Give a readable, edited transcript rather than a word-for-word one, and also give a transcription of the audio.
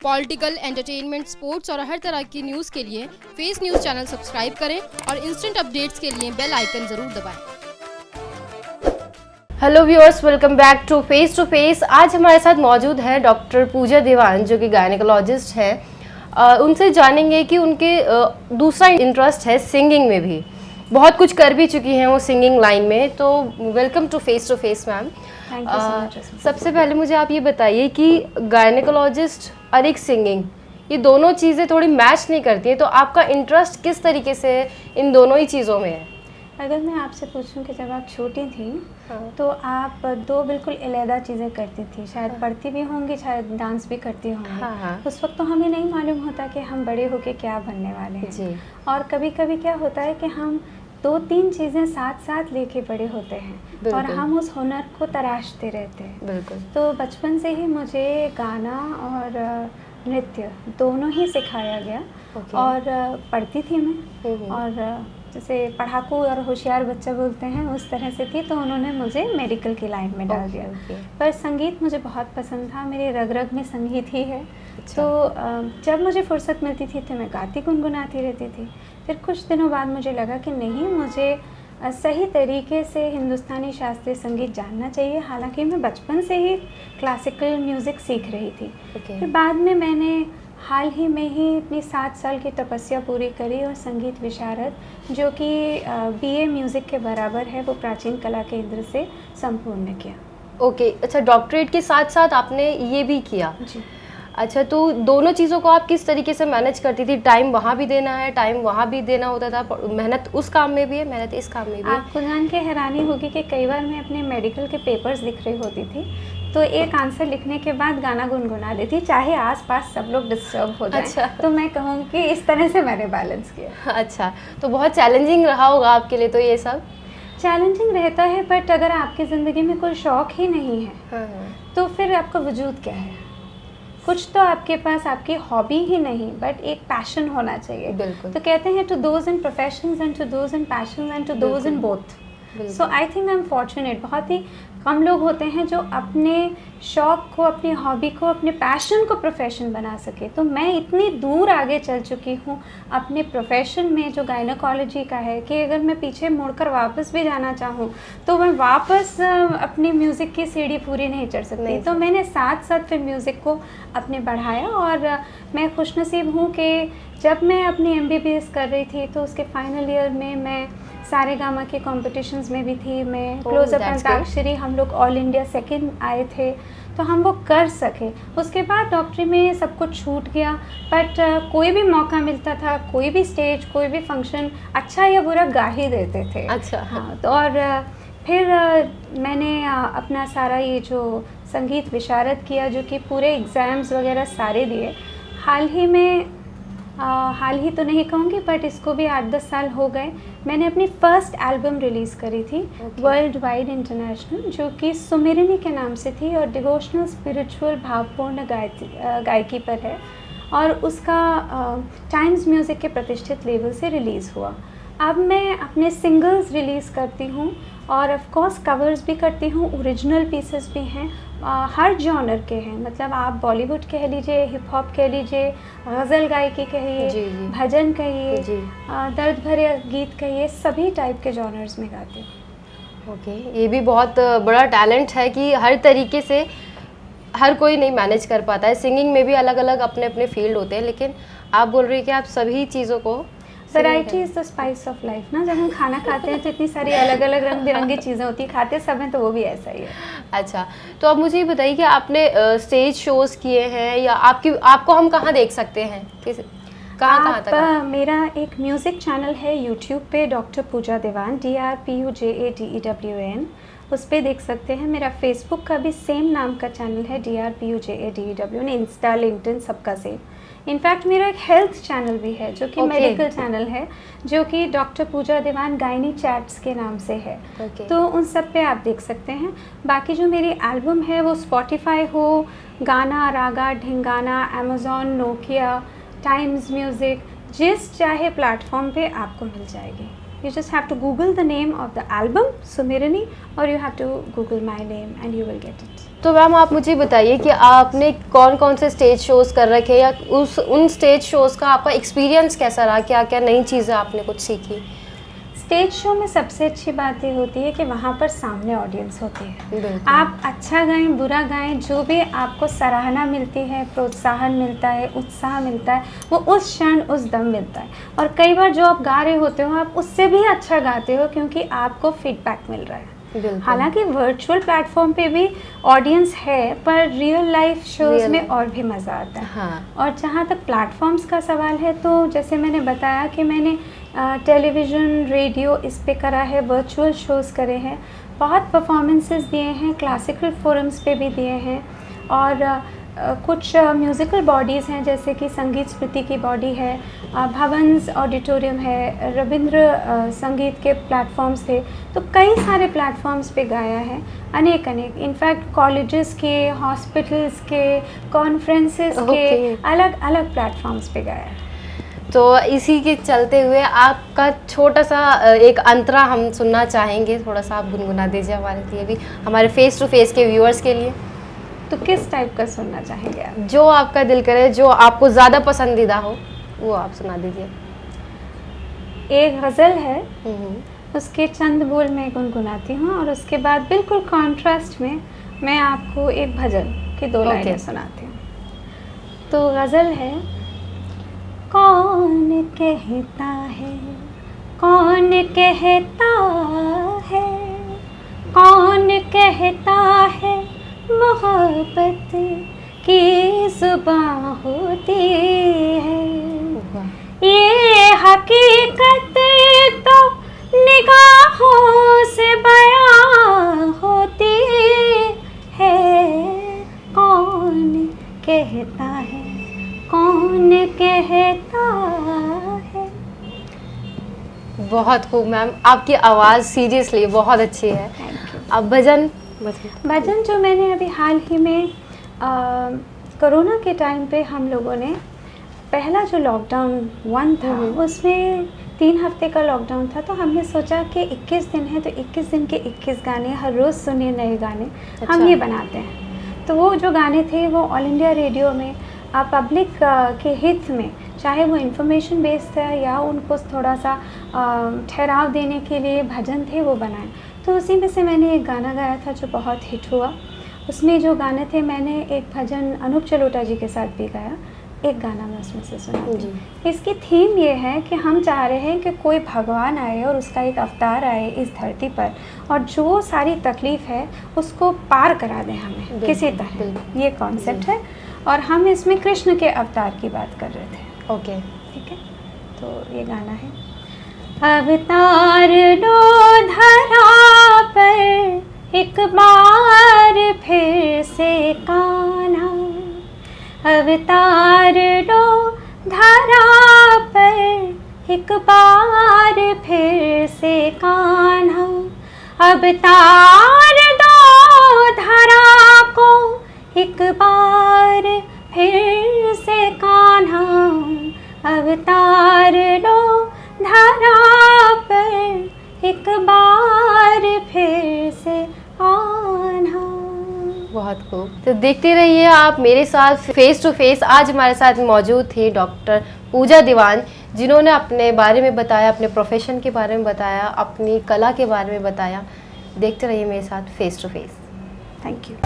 Political, entertainment, sports और हर तरह की न्यूज़ के लिए फेस न्यूज़ चैनल सब्सक्राइब करें और इंस्टेंट अपडेट्स के लिए बेल आइकन ज़रूर दबाएं। Hello viewers, welcome back to Face. आज हमारे साथ मौजूद है डॉक्टर पूजा दीवान जो कि गायनेकोलॉजिस्ट हैं। उनसे जानेंगे कि उनके दूसरा इंटरेस्ट है सिंगिंग में भी। बहुत कुछ कर भी चुकी हैं वो सिंगिंग लाइन में। तो welcome to Face ma'am. Thank you so much. सबसे पहले मुझे आप ये बताइए कि गायनेकोलॉजिस्ट और एक सिंगिंग, ये दोनों चीज़ें थोड़ी मैच नहीं करती हैं, तो आपका इंटरेस्ट किस तरीके से इन दोनों ही चीज़ों में है? अगर मैं आपसे पूछूं कि जब आप छोटी थी हाँ। तो आप दो बिल्कुल अलग चीज़ें करती थी, शायद पढ़ती भी होंगी, शायद डांस भी करती होंगी। हाँ। उस वक्त तो हमें नहीं मालूम होता कि हम बड़े होके क्या बनने वाले हैं जी। और कभी कभी क्या होता है कि हम दो तीन चीज़ें साथ साथ लेके बड़े होते हैं और हम उस हुनर को तराशते रहते हैं। बिल्कुल। तो बचपन से ही मुझे गाना और नृत्य दोनों ही सिखाया गया। और पढ़ती थी मैं, और जैसे पढ़ाकू और होशियार बच्चा बोलते हैं उस तरह से थी, तो उन्होंने मुझे मेडिकल की लाइन में डाल दिया। पर संगीत मुझे बहुत पसंद था, मेरे रग रग में संगीत ही है। अच्छा। तो जब मुझे फुर्सत मिलती थी तो मैं गाती गुनगुनाती रहती थी। फिर कुछ दिनों बाद मुझे लगा कि नहीं, मुझे सही तरीके से हिंदुस्तानी शास्त्रीय संगीत जानना चाहिए। हालांकि मैं बचपन से ही क्लासिकल म्यूज़िक सीख रही थी। फिर बाद में मैंने हाल ही में ही अपनी 7 साल की तपस्या पूरी करी और संगीत विशारद, जो कि BA म्यूज़िक के बराबर है, वो प्राचीन कला केंद्र से संपूर्ण किया। ओके। अच्छा, डॉक्टरेट के साथ साथ आपने ये भी किया? जी। अच्छा, तो दोनों चीज़ों को आप किस तरीके से मैनेज करती थी? टाइम वहाँ भी देना है, टाइम वहाँ भी देना होता था, मेहनत उस काम में भी है, मेहनत इस काम में भी है। आपको जान के हैरानी होगी कि कई बार मैं अपने मेडिकल के पेपर्स लिख रही होती थी तो एक आंसर लिखने के बाद गाना गुनगुना देती, चाहे आसपास सब लोग डिस्टर्ब हो जाएं। अच्छा। तो मैं कहूँ कि इस तरह से मैंने बैलेंस किया। अच्छा, तो बहुत चैलेंजिंग रहा होगा आपके लिए तो ये सब? चैलेंजिंग रहता है, बट अगर आपकी ज़िंदगी में कोई शौक़ ही नहीं है तो फिर आपका वजूद क्या है? कुछ तो आपके पास आपकी हॉबी ही नहीं, बट एक पैशन होना चाहिए। बिल्कुल। तो कहते हैं to those in professions and to those in passions and to those in both. So I think I am fortunate. बहुत ही कम लोग होते हैं जो अपने शौक़ को, अपनी हॉबी को, अपने पैशन को प्रोफेशन बना सके। तो मैं इतनी दूर आगे चल चुकी हूँ अपने प्रोफेशन में जो गायनेकोलॉजी का है कि अगर मैं पीछे मुड़कर वापस भी जाना चाहूँ तो मैं वापस अपनी म्यूज़िक की सीढ़ी पूरी नहीं चढ़ सकती। तो मैंने साथ साथ फिर म्यूज़िक को अपने बढ़ाया और मैं खुशनसीब हूँ कि जब मैं अपनी MBBS कर रही थी तो उसके फाइनल ईयर में मैं सारेगामा के कॉम्पिटिशन्स में भी थी। मैं क्लोजअप अंताक्षरी, हम लोग ऑल इंडिया सेकंड आए थे, तो हम वो कर सके। उसके बाद डॉक्टरी में सब कुछ छूट गया, बट कोई भी मौका मिलता था, कोई भी स्टेज, कोई भी फंक्शन, अच्छा या बुरा गा ही देते थे। अच्छा। हाँ। तो और फिर मैंने अपना सारा ये जो संगीत विशारद किया, जो कि पूरे एग्ज़ाम्स वगैरह सारे दिए। हाल ही तो नहीं कहूँगी, बट इसको भी 8-10 साल हो गए। मैंने अपनी फ़र्स्ट एल्बम रिलीज़ करी थी वर्ल्ड वाइड इंटरनेशनल, जो कि सुमिरनी के नाम से थी और डिवोशनल स्पिरिचुअल भावपूर्ण गायकी पर है, और उसका टाइम्स म्यूज़िक के प्रतिष्ठित लेवल से रिलीज़ हुआ। अब मैं अपने सिंगल्स रिलीज़ करती हूँ और ऑफ कोर्स कवर्स भी करती हूँ, ओरिजिनल पीसेस भी हैं, हर जॉनर के हैं। मतलब आप बॉलीवुड कह लीजिए, हिप हॉप कह लीजिए, गज़ल गायकी कहिए, भजन कहिए, दर्द भरे गीत कहिए, सभी टाइप के जॉनर्स में गाती हूँ। ओके, ये भी बहुत बड़ा टैलेंट है कि हर तरीके से हर कोई नहीं मैनेज कर पाता है। सिंगिंग में भी अलग अलग अपने अपने फील्ड होते हैं, लेकिन आप बोल रही हैं कि आप सभी चीज़ों को। Variety is the spice of life ना। जब हम खाना खाते हैं तो इतनी सारी अलग अलग रंग बिरंगी चीज़ें होती हैं, खाते सब हैं, तो वो भी ऐसा ही है। अच्छा, तो अब मुझे ये बताइए कि आपने स्टेज शोज़ किए हैं या आपको हम कहाँ देख सकते हैं, कहाँ तक? मेरा एक म्यूज़िक चैनल है यूट्यूब पे, डॉक्टर पूजा दीवान, DRPUJADEWAN, उस पर देख सकते हैं। मेरा फेसबुक का भी सेम नाम का चैनल है, DRPUJADEWAN, इंस्टा, लिंक्डइन, सबका सेम। इनफैक्ट मेरा एक हेल्थ चैनल भी है जो कि मेडिकल चैनल है, जो कि डॉक्टर पूजा दीवान गायनी चैट्स के नाम से है। तो उन सब पे आप देख सकते हैं। बाकी जो मेरी एल्बम है वो स्पॉटिफाई हो, गाना, रागा, ढिंगाना, अमेज़ॉन, नोकिया, टाइम्स म्यूज़िक, जिस चाहे प्लेटफॉर्म पे आपको मिल जाएगी। You just have to Google the name of the album, Sumirani, or you have to Google my name and you will get it. तो मैम आप मुझे बताइए कि आपने कौन कौन से स्टेज शोज़ कर रखे या उन स्टेज शोज़ का आपका एक्सपीरियंस कैसा रहा, क्या क्या नई चीज़ें आपने कुछ सीखी? स्टेज शो में सबसे अच्छी बात ये होती है कि वहाँ पर सामने ऑडियंस होती है। बिल्कुल। आप अच्छा गाएं बुरा गाएं, जो भी आपको सराहना मिलती है, प्रोत्साहन मिलता है, उत्साह मिलता है, वो उस क्षण उस दम मिलता है। और कई बार जो आप गा रहे होते हो आप उससे भी अच्छा गाते हो क्योंकि आपको फीडबैक मिल रहा है। हालांकि वर्चुअल प्लेटफॉर्म पे भी ऑडियंस है, पर रियल लाइफ शोज में और भी मज़ा आता है। हाँ। और जहाँ तक प्लेटफॉर्म्स का सवाल है तो जैसे मैंने बताया कि मैंने टेलीविज़न, रेडियो इस पे करा है, वर्चुअल शोज़ करे हैं, बहुत परफॉर्मेंसेस दिए हैं, क्लासिकल फोरम्स पे भी दिए हैं, और कुछ म्यूज़िकल बॉडीज़ हैं जैसे कि संगीत स्मृति की बॉडी है, भवन्स ऑडिटोरियम है, रविंद्र संगीत के प्लेटफॉर्म्स थे, तो कई सारे प्लेटफॉर्म्स पे गाया है, अनेक इनफैक्ट कॉलेजेस के, हॉस्पिटल्स के, कॉन्फ्रेंसेस के, अलग अलग प्लेटफॉर्म्स पे गाया है। तो इसी के चलते हुए आपका छोटा सा एक अंतरा हम सुनना चाहेंगे, थोड़ा सा आप गुनगुना दीजिए हमारे लिए भी, हमारे फेस टू फेस के व्यूअर्स के लिए। तो किस टाइप का सुनना चाहेंगे आप? जो आपका दिल करे, जो आपको ज़्यादा पसंदीदा हो वो आप सुना दीजिए। एक गज़ल है, उसके चंद बोल मैं गुनगुनाती हूँ और उसके बाद बिल्कुल कॉन्ट्रास्ट में मैं आपको एक भजन की 2 लाइनें सुनाती हूँ। तो गज़ल है, कौन कहता है, कौन कहता है, कौन कहता है मोहब्बत की जुबां होती है, ये हकीकत तो निगाहों से बयां होती है, कौन कहता है, कौन कहता है। बहुत खूब मैम, आपकी आवाज़ सीरियसली बहुत अच्छी है। अब भजन जो मैंने अभी हाल ही में कोरोना के टाइम पे हम लोगों ने पहला जो लॉकडाउन 1 था उसमें 3 हफ्ते का लॉकडाउन था, तो हमने सोचा कि 21 दिन है तो 21 दिन के 21 गाने, हर रोज़ सुनिए नए गाने। अच्छा। हम ये बनाते हैं। तो वो जो गाने थे वो ऑल इंडिया रेडियो में पब्लिक के हित में, चाहे वो इन्फॉर्मेशन बेस्ड है या उनको थोड़ा सा ठहराव देने के लिए भजन थे, वो बनाए। तो उसी में से मैंने एक गाना गाया था जो बहुत हिट हुआ। उसमें जो गाने थे, मैंने एक भजन अनूप चलोटा जी के साथ भी गाया, एक गाना मैं उसमें से सुनाती हूँ। इसकी थीम ये है कि हम चाह रहे हैं कि कोई भगवान आए और उसका एक अवतार आए इस धरती पर, और जो सारी तकलीफ़ है उसको पार करा दें हमें किसी तरह। ये कॉन्सेप्ट है और हम इसमें कृष्ण के अवतार की बात कर रहे थे। ओके, ठीक है, तो ये गाना है, अवतार लो धरा पर एक बार फिर से कान्हा, अवतार लो धरा पर एक बार फिर से कान्हा, अवतार दो धरा को एक बार फिर से कान्हा, अवतार लो धरा पर एक बार फिर से कान्हा। बहुत खूब। तो देखते रहिए आप मेरे साथ फेस टू फेस। आज हमारे साथ मौजूद थी डॉक्टर पूजा दीवान, जिन्होंने अपने बारे में बताया, अपने प्रोफेशन के बारे में बताया, अपनी कला के बारे में बताया। देखते रहिए मेरे साथ Face to Face. Thank you.